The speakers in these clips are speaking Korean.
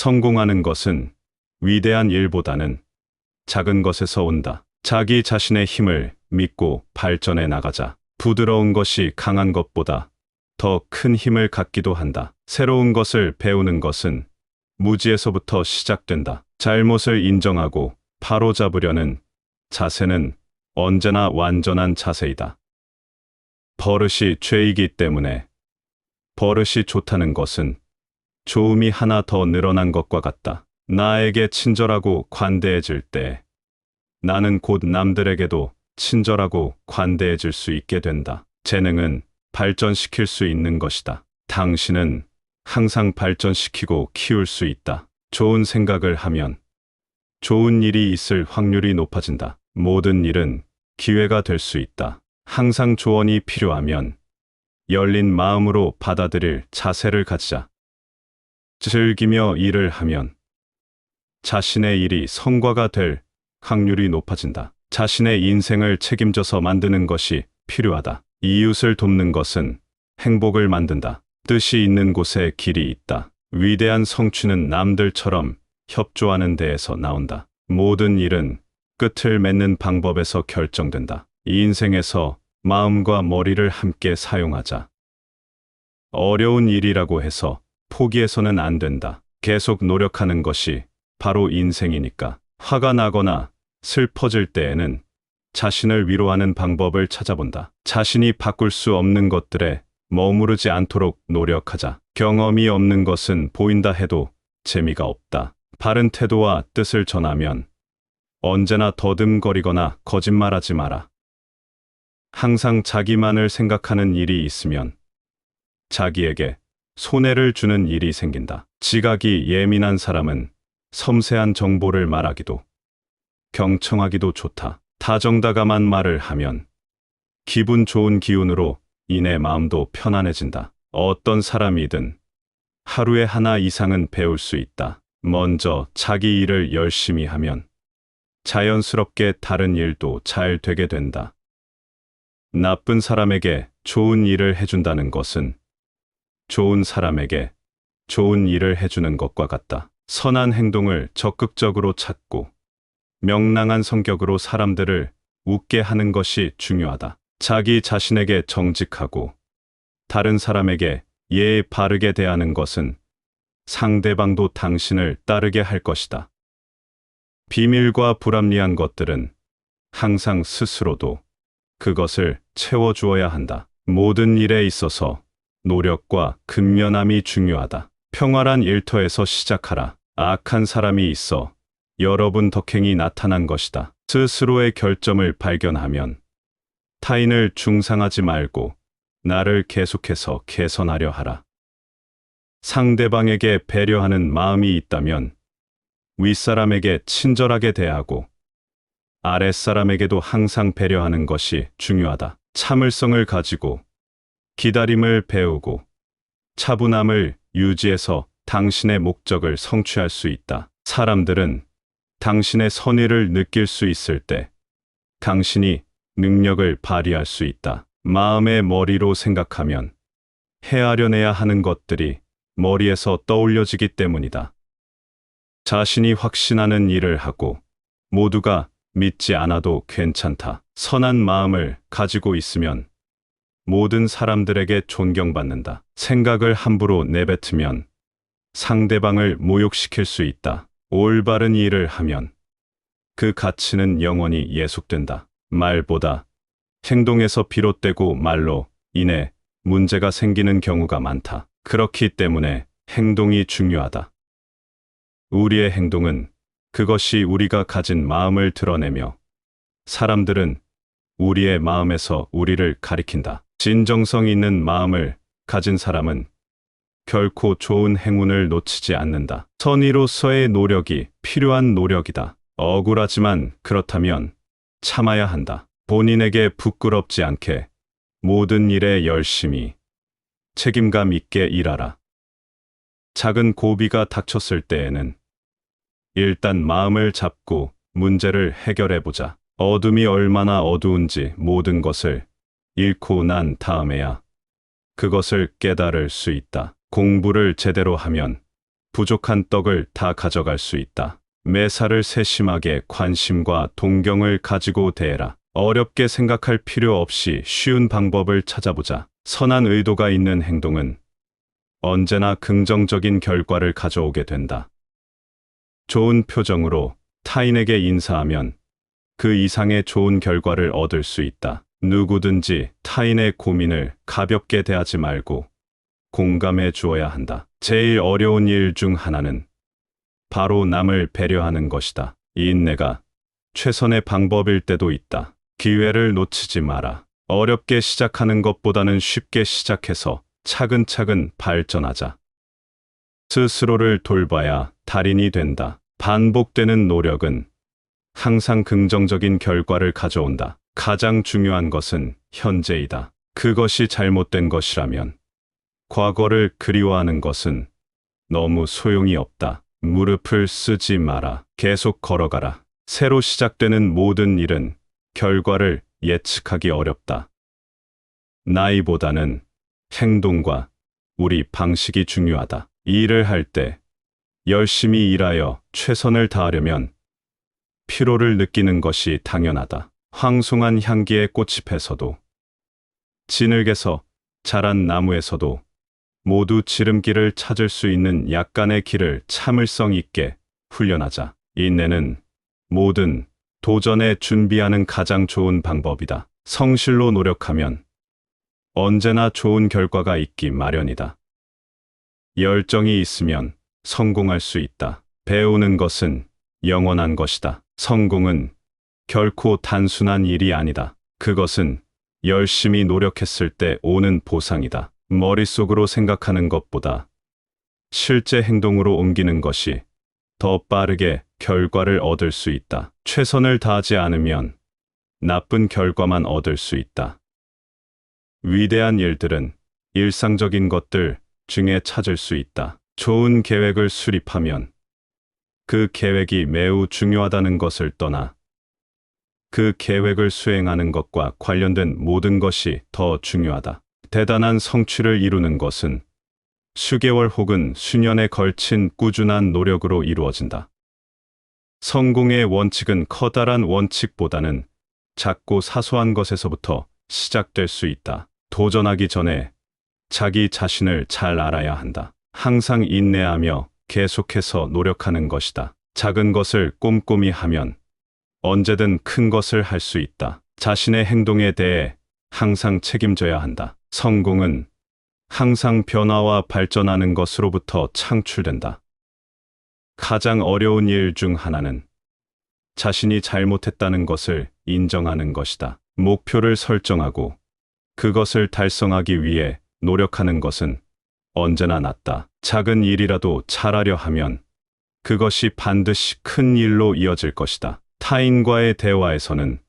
성공하는 것은 위대한 일보다는 작은 것에서 온다. 자기 자신의 힘을 믿고 발전해 나가자. 부드러운 것이 강한 것보다 더 큰 힘을 갖기도 한다. 새로운 것을 배우는 것은 무지에서부터 시작된다. 잘못을 인정하고 바로잡으려는 자세는 언제나 완전한 자세이다. 버릇이 죄이기 때문에 버릇이 좋다는 것은 좋음이 하나 더 늘어난 것과 같다. 나에게 친절하고 관대해질 때 나는 곧 남들에게도 친절하고 관대해질 수 있게 된다. 재능은 발전시킬 수 있는 것이다. 당신은 항상 발전시키고 키울 수 있다. 좋은 생각을 하면 좋은 일이 있을 확률이 높아진다. 모든 일은 기회가 될 수 있다. 항상 조언이 필요하면 열린 마음으로 받아들일 자세를 가지자. 즐기며 일을 하면 자신의 일이 성과가 될 확률이 높아진다. 자신의 인생을 책임져서 만드는 것이 필요하다. 이웃을 돕는 것은 행복을 만든다. 뜻이 있는 곳에 길이 있다. 위대한 성취는 남들처럼 협조하는 데에서 나온다. 모든 일은 끝을 맺는 방법에서 결정된다. 이 인생에서 마음과 머리를 함께 사용하자. 어려운 일이라고 해서 포기해서는 안 된다. 계속 노력하는 것이 바로 인생이니까. 화가 나거나 슬퍼질 때에는 자신을 위로하는 방법을 찾아본다. 자신이 바꿀 수 없는 것들에 머무르지 않도록 노력하자. 경험이 없는 것은 보인다 해도 재미가 없다. 바른 태도와 뜻을 전하면 언제나 더듬거리거나 거짓말하지 마라. 항상 자기만을 생각하는 일이 있으면 자기에게 손해를 주는 일이 생긴다. 지각이 예민한 사람은 섬세한 정보를 말하기도 경청하기도 좋다. 다정다감한 말을 하면 기분 좋은 기운으로 인해 마음도 편안해진다. 어떤 사람이든 하루에 하나 이상은 배울 수 있다. 먼저 자기 일을 열심히 하면 자연스럽게 다른 일도 잘 되게 된다. 나쁜 사람에게 좋은 일을 해준다는 것은 좋은 사람에게 좋은 일을 해주는 것과 같다. 선한 행동을 적극적으로 찾고 명랑한 성격으로 사람들을 웃게 하는 것이 중요하다. 자기 자신에게 정직하고 다른 사람에게 예의 바르게 대하는 것은 상대방도 당신을 따르게 할 것이다. 비밀과 불합리한 것들은 항상 스스로도 그것을 채워주어야 한다. 모든 일에 있어서 노력과 근면함이 중요하다. 평활한 일터에서 시작하라. 악한 사람이 있어 여러분 덕행이 나타난 것이다. 스스로의 결점을 발견하면 타인을 중상하지 말고 나를 계속해서 개선하려 하라. 상대방에게 배려하는 마음이 있다면 윗사람에게 친절하게 대하고 아랫사람에게도 항상 배려하는 것이 중요하다. 참을성을 가지고 기다림을 배우고 차분함을 유지해서 당신의 목적을 성취할 수 있다. 사람들은 당신의 선의를 느낄 수 있을 때 당신이 능력을 발휘할 수 있다. 마음의 머리로 생각하면 헤아려내야 하는 것들이 머리에서 떠올려지기 때문이다. 자신이 확신하는 일을 하고 모두가 믿지 않아도 괜찮다. 선한 마음을 가지고 있으면 모든 사람들에게 존경받는다. 생각을 함부로 내뱉으면 상대방을 모욕시킬 수 있다. 올바른 일을 하면 그 가치는 영원히 예속된다. 말보다 행동에서 비롯되고 말로 인해 문제가 생기는 경우가 많다. 그렇기 때문에 행동이 중요하다. 우리의 행동은 그것이 우리가 가진 마음을 드러내며 사람들은 우리의 마음에서 우리를 가리킨다. 진정성 있는 마음을 가진 사람은 결코 좋은 행운을 놓치지 않는다. 선의로서의 노력이 필요한 노력이다. 억울하지만 그렇다면 참아야 한다. 본인에게 부끄럽지 않게 모든 일에 열심히 책임감 있게 일하라. 작은 고비가 닥쳤을 때에는 일단 마음을 잡고 문제를 해결해보자. 어둠이 얼마나 어두운지 모든 것을 잃고 난 다음에야 그것을 깨달을 수 있다. 공부를 제대로 하면 부족한 떡을 다 가져갈 수 있다. 매사를 세심하게 관심과 동경을 가지고 대해라. 어렵게 생각할 필요 없이 쉬운 방법을 찾아보자. 선한 의도가 있는 행동은 언제나 긍정적인 결과를 가져오게 된다. 좋은 표정으로 타인에게 인사하면 그 이상의 좋은 결과를 얻을 수 있다. 누구든지 타인의 고민을 가볍게 대하지 말고 공감해 주어야 한다. 제일 어려운 일 중 하나는 바로 남을 배려하는 것이다. 이 인내가 최선의 방법일 때도 있다. 기회를 놓치지 마라. 어렵게 시작하는 것보다는 쉽게 시작해서 차근차근 발전하자. 스스로를 돌봐야 달인이 된다. 반복되는 노력은 항상 긍정적인 결과를 가져온다. 가장 중요한 것은 현재이다. 그것이 잘못된 것이라면 과거를 그리워하는 것은 너무 소용이 없다. 무릎을 쓰지 마라. 계속 걸어가라. 새로 시작되는 모든 일은 결과를 예측하기 어렵다. 나이보다는 행동과 우리 방식이 중요하다. 일을 할 때 열심히 일하여 최선을 다하려면 피로를 느끼는 것이 당연하다. 황송한 향기의 꽃잎에서도 진흙에서 자란 나무에서도 모두 지름길을 찾을 수 있는 약간의 길을 참을성 있게 훈련하자. 인내는 모든 도전에 준비하는 가장 좋은 방법이다. 성실로 노력하면 언제나 좋은 결과가 있기 마련이다. 열정이 있으면 성공할 수 있다. 배우는 것은 영원한 것이다. 성공은 결코 단순한 일이 아니다. 그것은 열심히 노력했을 때 오는 보상이다. 머릿속으로 생각하는 것보다 실제 행동으로 옮기는 것이 더 빠르게 결과를 얻을 수 있다. 최선을 다하지 않으면 나쁜 결과만 얻을 수 있다. 위대한 일들은 일상적인 것들 중에 찾을 수 있다. 좋은 계획을 수립하면 그 계획이 매우 중요하다는 것을 떠나 그 계획을 수행하는 것과 관련된 모든 것이 더 중요하다. 대단한 성취를 이루는 것은 수개월 혹은 수년에 걸친 꾸준한 노력으로 이루어진다. 성공의 원칙은 커다란 원칙보다는 작고 사소한 것에서부터 시작될 수 있다. 도전하기 전에 자기 자신을 잘 알아야 한다. 항상 인내하며 계속해서 노력하는 것이다. 작은 것을 꼼꼼히 하면 언제든 큰 것을 할 수 있다. 자신의 행동에 대해 항상 책임져야 한다. 성공은 항상 변화와 발전하는 것으로부터 창출된다. 가장 어려운 일 중 하나는 자신이 잘못했다는 것을 인정하는 것이다. 목표를 설정하고 그것을 달성하기 위해 노력하는 것은 언제나 낫다. 작은 일이라도 잘하려 하면 그것이 반드시 큰 일로 이어질 것이다. 타인과의 대화에서는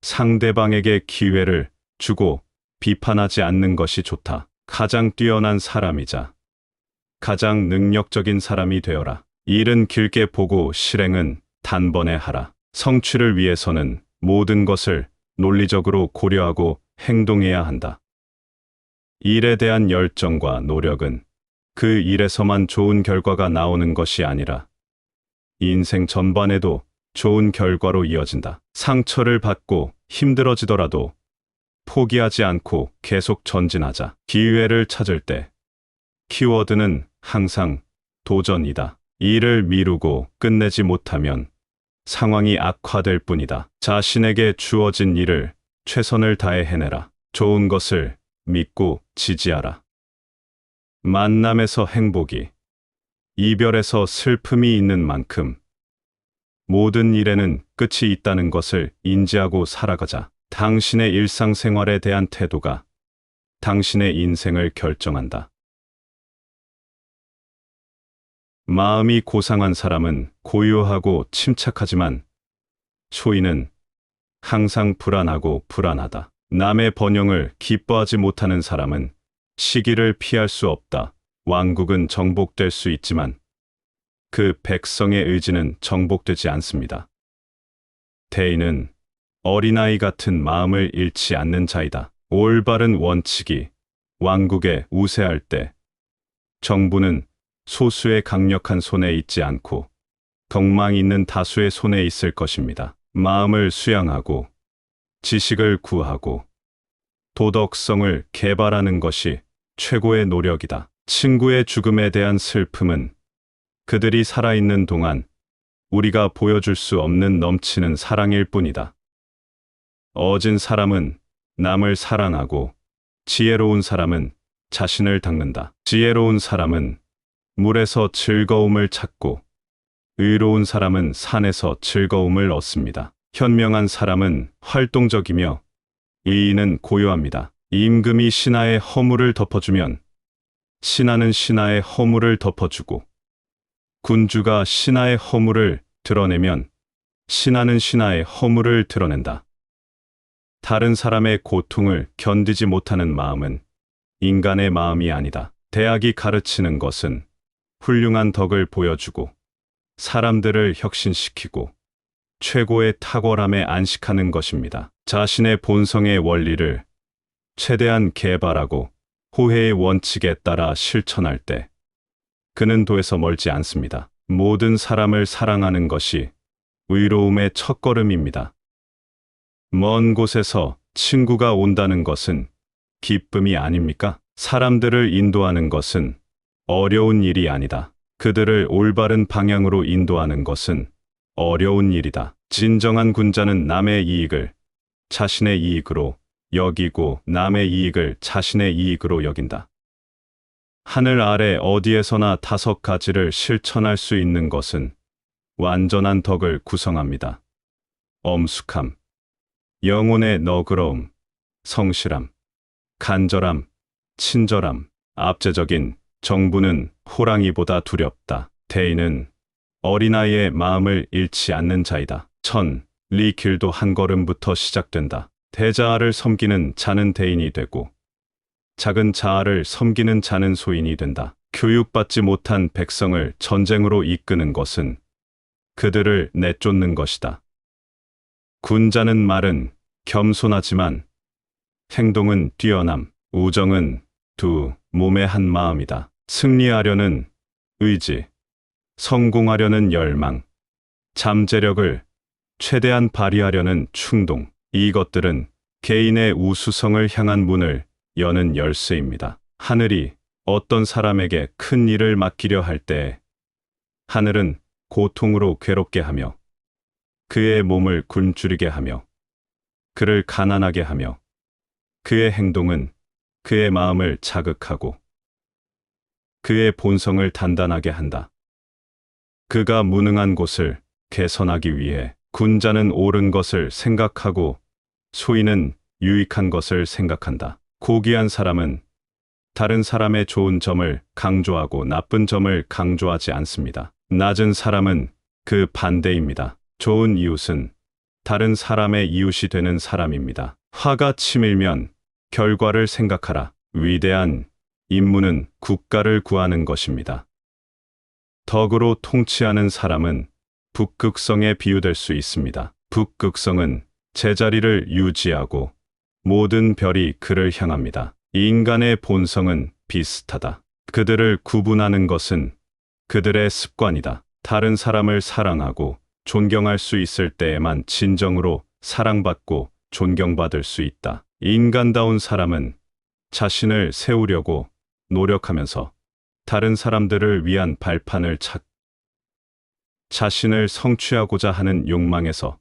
상대방에게 기회를 주고 비판하지 않는 것이 좋다. 가장 뛰어난 사람이자 가장 능력적인 사람이 되어라. 일은 길게 보고 실행은 단번에 하라. 성취를 위해서는 모든 것을 논리적으로 고려하고 행동해야 한다. 일에 대한 열정과 노력은 그 일에서만 좋은 결과가 나오는 것이 아니라 인생 전반에도 좋은 결과로 이어진다. 상처를 받고 힘들어지더라도 포기하지 않고 계속 전진하자. 기회를 찾을 때 키워드는 항상 도전이다. 일을 미루고 끝내지 못하면 상황이 악화될 뿐이다. 자신에게 주어진 일을 최선을 다해 해내라. 좋은 것을 믿고 지지하라. 만남에서 행복이, 이별에서 슬픔이 있는 만큼 모든 일에는 끝이 있다는 것을 인지하고 살아가자. 당신의 일상생활에 대한 태도가 당신의 인생을 결정한다. 마음이 고상한 사람은 고요하고 침착하지만 소인은 항상 불안하고 불안하다. 남의 번영을 기뻐하지 못하는 사람은 시기를 피할 수 없다. 왕국은 정복될 수 있지만 그 백성의 의지는 정복되지 않습니다. 대인은 어린아이 같은 마음을 잃지 않는 자이다. 올바른 원칙이 왕국에 우세할 때 정부는 소수의 강력한 손에 있지 않고 덕망 있는 다수의 손에 있을 것입니다. 마음을 수양하고 지식을 구하고 도덕성을 개발하는 것이 최고의 노력이다. 친구의 죽음에 대한 슬픔은 그들이 살아있는 동안 우리가 보여줄 수 없는 넘치는 사랑일 뿐이다. 어진 사람은 남을 사랑하고 지혜로운 사람은 자신을 닦는다. 지혜로운 사람은 물에서 즐거움을 찾고 의로운 사람은 산에서 즐거움을 얻습니다. 현명한 사람은 활동적이며 의인은 고요합니다. 임금이 신하의 허물을 덮어주면 신하는 신하의 허물을 덮어주고 군주가 신하의 허물을 드러내면 신하는 신하의 허물을 드러낸다. 다른 사람의 고통을 견디지 못하는 마음은 인간의 마음이 아니다. 대학이 가르치는 것은 훌륭한 덕을 보여주고 사람들을 혁신시키고 최고의 탁월함에 안식하는 것입니다. 자신의 본성의 원리를 최대한 개발하고 호혜의 원칙에 따라 실천할 때 그는 도에서 멀지 않습니다. 모든 사람을 사랑하는 것이 의로움의 첫걸음입니다. 먼 곳에서 친구가 온다는 것은 기쁨이 아닙니까? 사람들을 인도하는 것은 어려운 일이 아니다. 그들을 올바른 방향으로 인도하는 것은 어려운 일이다. 진정한 군자는 남의 이익을 자신의 이익으로 여기고 남의 이익을 자신의 이익으로 여긴다. 하늘 아래 어디에서나 5가지를 실천할 수 있는 것은 완전한 덕을 구성합니다. 엄숙함, 영혼의 너그러움, 성실함, 간절함, 친절함. 압제적인 정부는 호랑이보다 두렵다. 대인은 어린아이의 마음을 잃지 않는 자이다. 리길도 한 걸음부터 시작된다. 대자아를 섬기는 자는 대인이 되고 작은 자아를 섬기는 자는 소인이 된다. 교육받지 못한 백성을 전쟁으로 이끄는 것은 그들을 내쫓는 것이다. 군자는 말은 겸손하지만 행동은 뛰어남, 우정은 두 몸의 한 마음이다. 승리하려는 의지, 성공하려는 열망, 잠재력을 최대한 발휘하려는 충동, 이것들은 개인의 우수성을 향한 문을 여는 열쇠입니다. 하늘이 어떤 사람에게 큰 일을 맡기려 할 때 하늘은 고통으로 괴롭게 하며 그의 몸을 굶주리게 하며 그를 가난하게 하며 그의 행동은 그의 마음을 자극하고 그의 본성을 단단하게 한다. 그가 무능한 곳을 개선하기 위해 군자는 옳은 것을 생각하고 소인은 유익한 것을 생각한다. 고귀한 사람은 다른 사람의 좋은 점을 강조하고 나쁜 점을 강조하지 않습니다. 낮은 사람은 그 반대입니다. 좋은 이웃은 다른 사람의 이웃이 되는 사람입니다. 화가 치밀면 결과를 생각하라. 위대한 임무는 국가를 구하는 것입니다. 덕으로 통치하는 사람은 북극성에 비유될 수 있습니다. 북극성은 제자리를 유지하고 모든 별이 그를 향합니다. 인간의 본성은 비슷하다. 그들을 구분하는 것은 그들의 습관이다. 다른 사람을 사랑하고 존경할 수 있을 때에만 진정으로 사랑받고 존경받을 수 있다. 인간다운 사람은 자신을 세우려고 노력하면서 다른 사람들을 위한 발판을 자신을 성취하고자 하는 욕망에서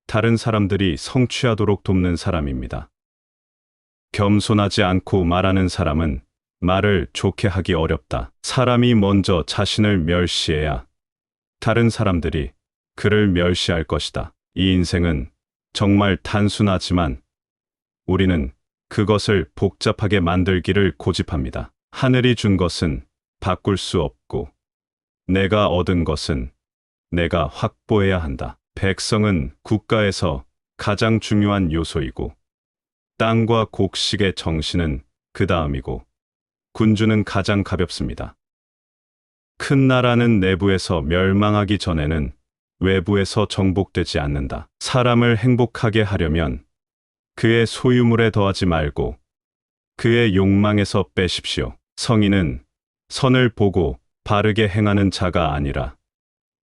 다른 사람들이 성취하도록 돕는 사람입니다. 겸손하지 않고 말하는 사람은 말을 좋게 하기 어렵다. 사람이 먼저 자신을 멸시해야 다른 사람들이 그를 멸시할 것이다. 이 인생은 정말 단순하지만 우리는 그것을 복잡하게 만들기를 고집합니다. 하늘이 준 것은 바꿀 수 없고 내가 얻은 것은 내가 확보해야 한다. 백성은 국가에서 가장 중요한 요소이고 땅과 곡식의 정신은 그 다음이고 군주는 가장 가볍습니다. 큰 나라는 내부에서 멸망하기 전에는 외부에서 정복되지 않는다. 사람을 행복하게 하려면 그의 소유물에 더하지 말고 그의 욕망에서 빼십시오. 성인은 선을 보고 바르게 행하는 자가 아니라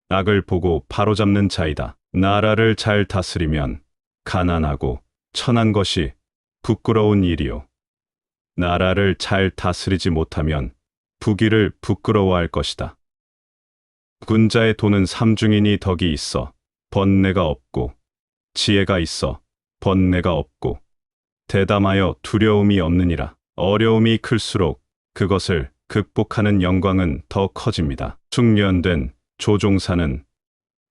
악을 보고 바로잡는 자이다. 나라를 잘 다스리면 가난하고 천한 것이 부끄러운 일이요. 나라를 잘 다스리지 못하면 부귀를 부끄러워할 것이다. 군자의 돈은 삼중이니 덕이 있어 번뇌가 없고, 지혜가 있어 번뇌가 없고, 대담하여 두려움이 없느니라. 어려움이 클수록 그것을 극복하는 영광은 더 커집니다. 숙련된 조종사는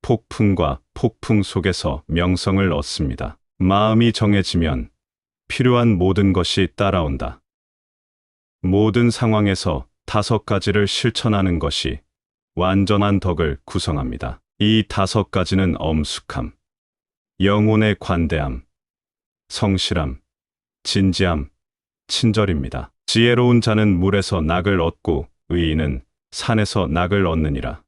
폭풍과 폭풍 속에서 명성을 얻습니다. 마음이 정해지면 필요한 모든 것이 따라온다. 모든 상황에서 5가지를 실천하는 것이 완전한 덕을 구성합니다. 이 5가지는 엄숙함, 영혼의 관대함, 성실함, 진지함, 친절입니다. 지혜로운 자는 물에서 낙을 얻고 의인은 산에서 낙을 얻느니라.